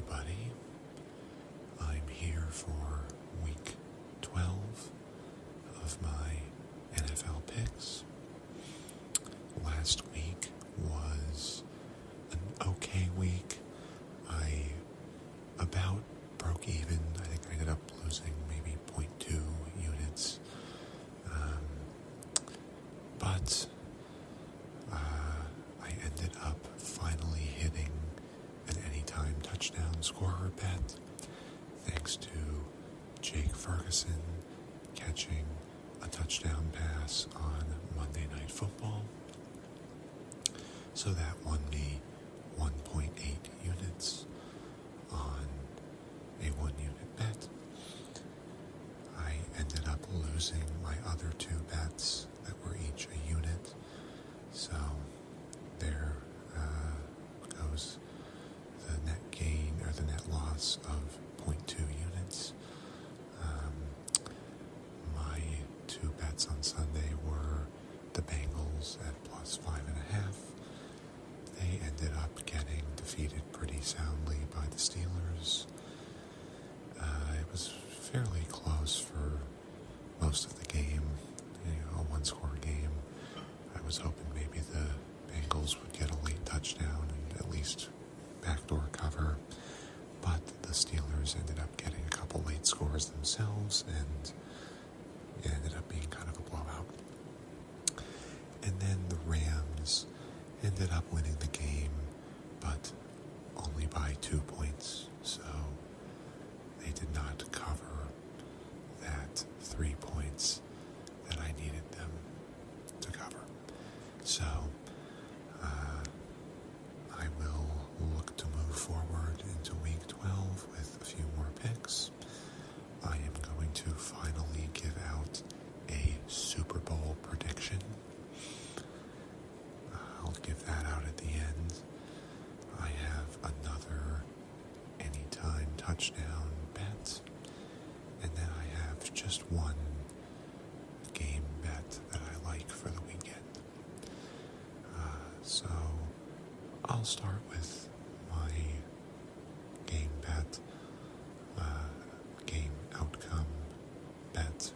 everybody. I'm here for week 12 of my NFL picks. Last week was an okay week. I about broke even. I think I ended up losing maybe 0.2 units. But I ended up finally hitting an anytime touchdown scorer bet, thanks to Jake Ferguson catching a touchdown pass on Monday Night Football. So that won me 1.8 units on a 1-unit bet. I ended up losing my other two bets that were each a unit. So there goes the net gain or the net loss of 0.2 units. My two bets on Sunday were the Bengals at plus 5.5. They ended up getting defeated pretty soundly by the Steelers. It was fairly close for most of the game, a one-score game. I was hoping maybe the Bengals would get a late touchdown and at least backdoor cover, but the Steelers ended up getting a couple late scores themselves, and it ended up being kind of a blowout. And then the Rams ended up winning the game, but only by 2 points, so they did not cover that 3 points that I needed them to cover. So I will look to move forward into week 12 with a few more picks. I am going to finally give out a Super Bowl prediction. I'll give that out at the end. I have another anytime touchdown bet, and then I have just one game bet that I like for the weekend. So I'll start with my game bet, game outcome bet.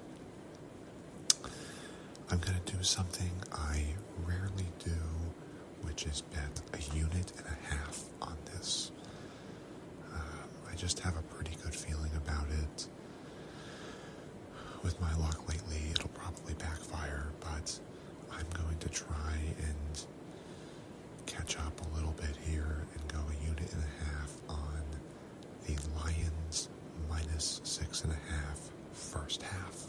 I'm going to do something I rarely do, which is bet a unit and a half on this. I just have a pretty good feeling about it. With my luck lately, it'll probably backfire, but I'm going to try and catch up a little bit here and go a unit and a half on the Lions minus 6.5 first half.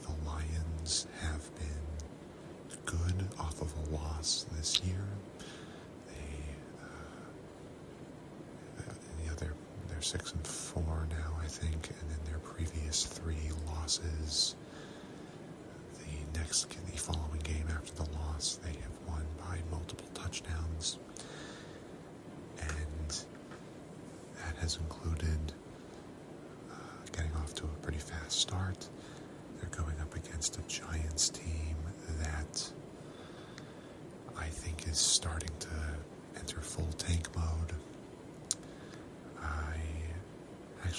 The Lions have been good off of a loss this year. They're 6-4 now, I think, and then their previous 3 losses, the following game after the loss, they have won by multiple touchdowns, and that has included getting off to a pretty fast start. They're going up against a Giants team that I think is starting to enter full tank mode.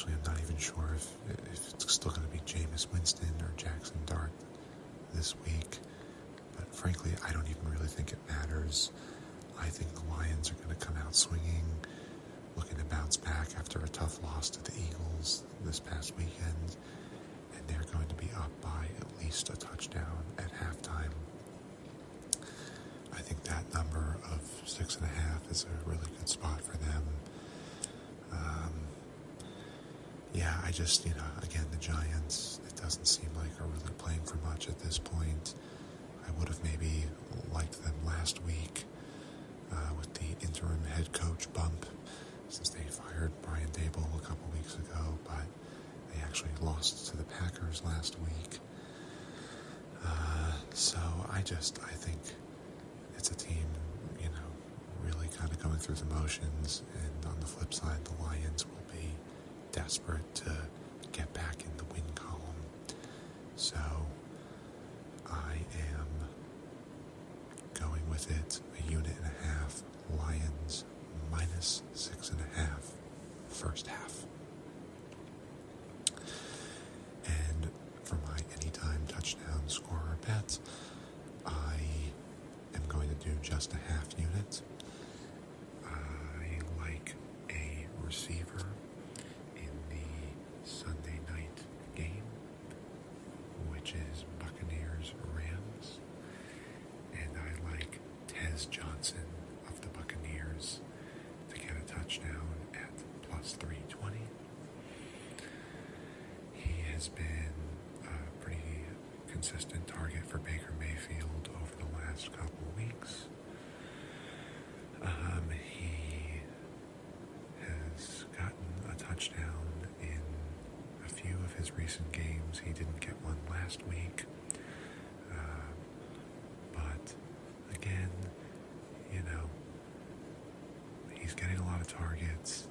I'm not even sure if it's still going to be Jameis Winston or Jackson Dart this week, but frankly, I don't even really think it matters. I think the Lions are going to come out swinging, looking to bounce back after a tough loss to the Eagles this past weekend, and they're going to be up by at least a touchdown at halftime. I think that number of 6.5 is a really good spot for them. I just, again, the Giants, it doesn't seem like are really playing for much at this point. I would have maybe liked them last week with the interim head coach bump, since they fired Brian Dable a couple weeks ago, but they actually lost to the Packers last week. So I think it's a team, really kind of going through the motions, and on the flip side, the Lions will be desperate to get back in the win column. So I am going with it, a unit and a half, Lions minus 6.5. Tez Johnson of the Buccaneers to get a touchdown at plus 320. He has been a pretty consistent target for Baker Mayfield over the last couple weeks. He has gotten a touchdown in a few of his recent games. He didn't get one last week. But again, he's getting a lot of targets.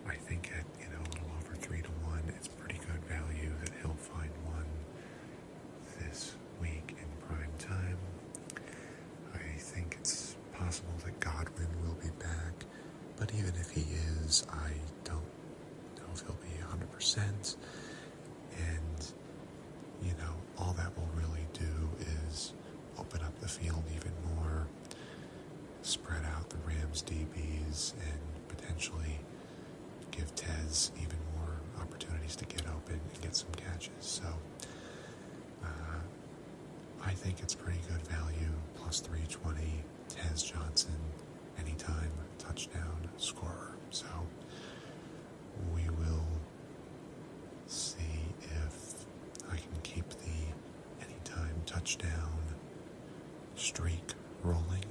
I think at, a little over 3 to 1, it's pretty good value that he'll find one this week in prime time. I think it's possible that Godwin will be back, but even if he is, I don't know if he'll be 100%. And, all that will really do is open up the field even more, spread out the Rams DBs, and potentially give Tez even more opportunities to get open and get some catches. So I think it's pretty good value, plus 320, Tez Johnson, anytime touchdown scorer. So we will see if I can keep the anytime touchdown streak rolling.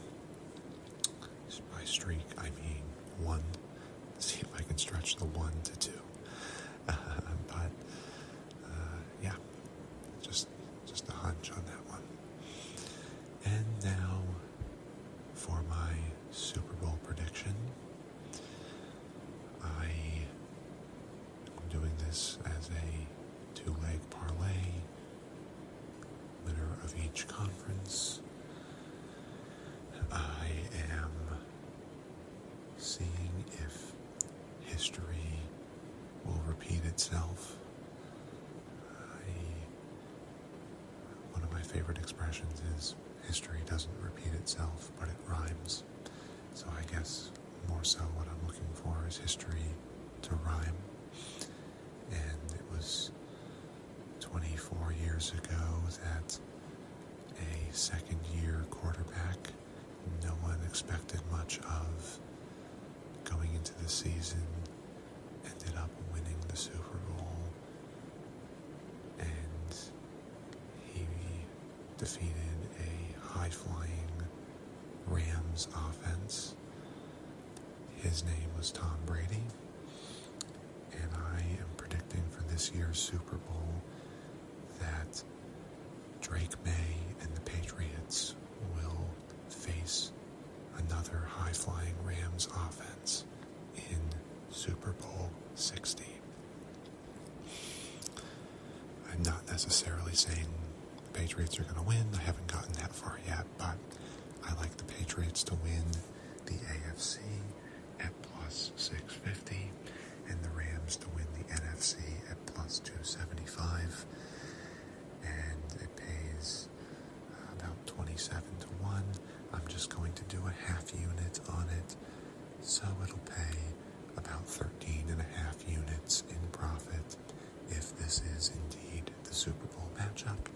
By streak, I mean 1. See if I can stretch the 1 to 2. Yeah, just a hunch on that one. And now for my Super Bowl prediction. I am doing this as a 2-leg parlay, winner of each conference. I am seeing if history will repeat itself. One of my favorite expressions is history doesn't repeat itself, but it rhymes. So I guess more so what I'm looking for is history to rhyme. And it was 24 years ago that a second-year quarterback no one expected much of going into the season ended up winning the Super Bowl, and he defeated a high-flying Rams offense. His name was Tom Brady, and I am predicting for this year's Super Bowl that Drake May and the Patriots will face another high-flying Rams offense in Super Bowl 60. I'm not necessarily saying the Patriots are going to win. I haven't gotten that far yet, but I like the Patriots to win the AFC at plus 650 and the Rams to win the NFC at plus 275. And it pays about 27 to 1. I'm just going to do a half unit on it, so it'll pay about 13 and a half units in profit if this is indeed the Super Bowl matchup.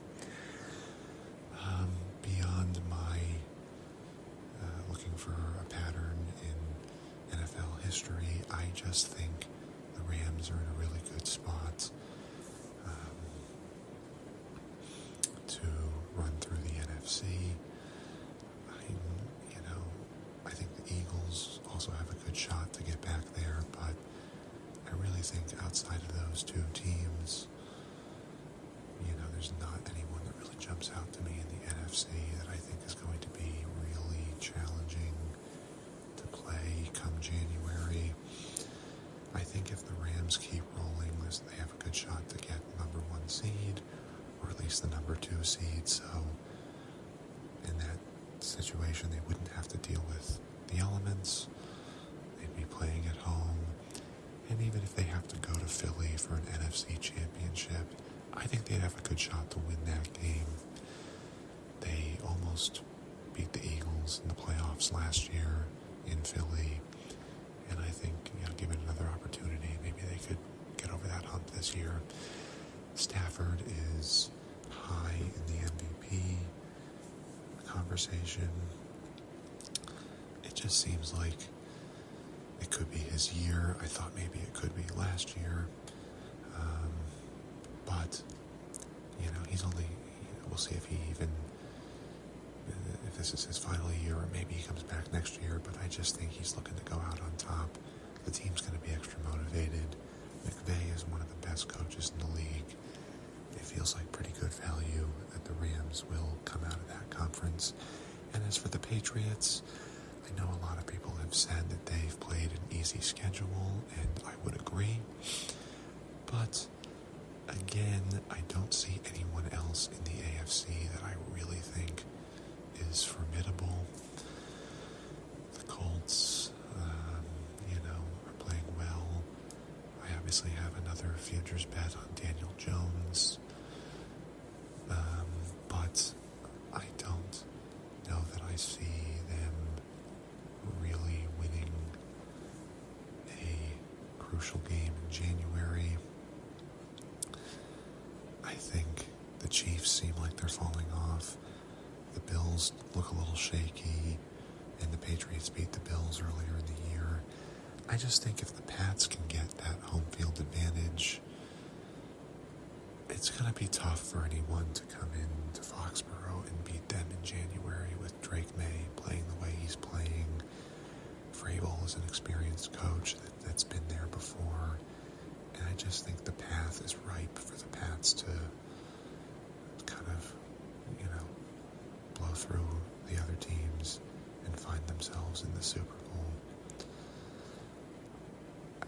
Beyond my looking for a pattern in NFL history, I just think the Rams are in a really good spot to run through the NFC. I think the Eagles also have a good shot to get back there, but I really think outside of those two teams, there's not anyone that really jumps out to me in the NFC that I think is going to be really challenging to play come January. I think if the Rams keep rolling, they have a good shot to get number 1 seed, or at least the number 2 seed, so in that situation they wouldn't have to deal with the elements. They'd be playing at home, and even if they have to go to Philly for an NFC championship, I think they'd have a good shot to win that game. They almost beat the Eagles in the playoffs last year in Philly, and I think, given another opportunity, maybe they could get over that hump this year. Stafford is high in the MVP conversation. just seems like it could be his year. I thought maybe it could be last year. But, he's only, we'll see if this is his final year, or maybe he comes back next year, but I just think he's looking to go out on top. The team's going to be extra motivated. McVay is one of the best coaches in the league. It feels like pretty good value that the Rams will come out of that conference. And as for the Patriots, I know a lot of people have said that they've played an easy schedule, and I would agree. But again, I don't see anyone else in the AFC that I really think is formidable. The Colts, are playing well. I obviously have another futures bet on Daniel Jones. But I don't know that I see them really winning a crucial game in January. I think the Chiefs seem like they're falling off. The Bills look a little shaky, and the Patriots beat the Bills earlier in the year. I just think if the Pats can get that home field advantage, it's going to be tough for anyone to come into Foxborough and beat them in January with Drake May playing the way he's playing. Vrabel is an experienced coach that's been there before. And I just think the path is ripe for the Pats to kind of, blow through the other teams and find themselves in the Super Bowl.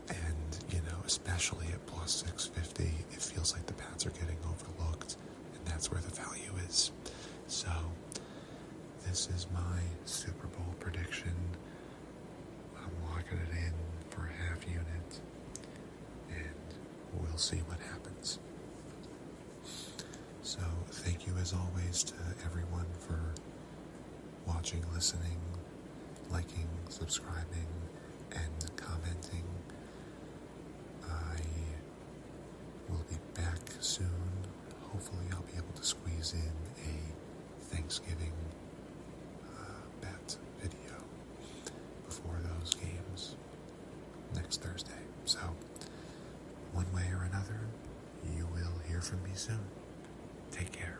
And, especially at plus 650, it feels like the Pats are getting overlooked, and that's where the value is. So, this is my Super Bowl prediction. I'm locking it in for a half unit, and we'll see what happens. So, thank you as always to everyone for watching, listening, liking, subscribing, and commenting. I will be back soon. Hopefully I'll be able to squeeze in a Thanksgiving bet video before those games next Thursday. So, one way or another, you will hear from me soon. Take care.